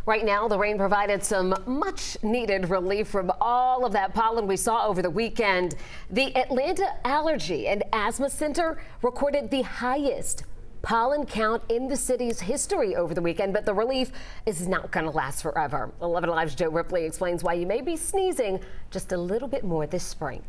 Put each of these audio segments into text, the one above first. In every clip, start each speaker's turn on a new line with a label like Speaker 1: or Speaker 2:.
Speaker 1: Right now, the rain provided some much needed relief from all of that pollen we saw over the weekend. The Atlanta Allergy and Asthma Center recorded the highest pollen count in the city's history over the weekend, but the relief is not going to last forever. 11 Alive's Joe Ripley explains why you may be sneezing just a little bit more this spring.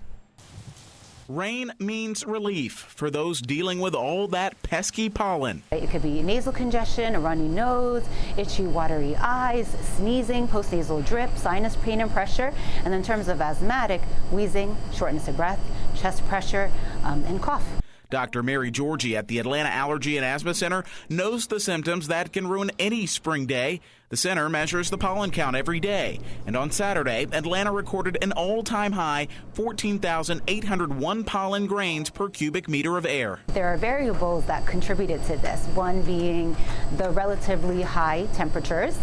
Speaker 2: Rain means relief for those dealing with all that pesky pollen.
Speaker 3: It could be nasal congestion, a runny nose, itchy, watery eyes, sneezing, postnasal drip, sinus pain and pressure. And in terms of asthmatic, wheezing, shortness of breath, chest pressure, and cough.
Speaker 2: Dr. Mary Georgie at the Atlanta Allergy and Asthma Center knows the symptoms that can ruin any spring day. The center measures the pollen count every day. And on Saturday, Atlanta recorded an all-time high 14,801 pollen grains per cubic meter of air.
Speaker 3: There are variables that contributed to this, one being the relatively high temperatures,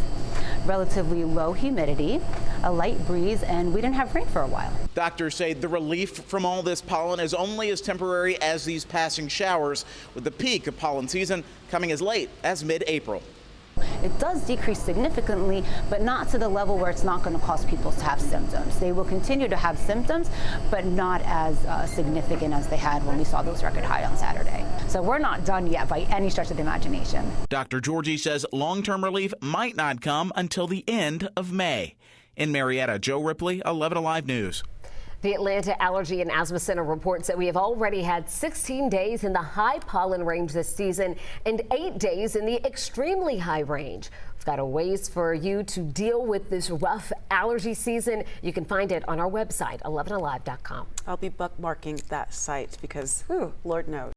Speaker 3: relatively low humidity, a light breeze, and we didn't have rain for a while.
Speaker 2: Doctors say the relief from all this pollen is only as temporary as these passing showers, with the peak of pollen season coming as late as mid-April.
Speaker 3: It does decrease significantly, but not to the level where it's not going to cause people to have symptoms. They will continue to have symptoms, but not as significant as they had when we saw those record high on Saturday. So we're not done yet by any stretch of the imagination.
Speaker 2: Dr. Georgie says long-term relief might not come until the end of May. In Marietta, Joe Ripley, 11 Alive News.
Speaker 1: The Atlanta Allergy and Asthma Center reports that we have already had 16 days in the high pollen range this season and 8 days in the extremely high range. We've got a ways for you to deal with this rough allergy season. You can find it on our website, 11alive.com.
Speaker 4: I'll be bookmarking that site because, Lord knows.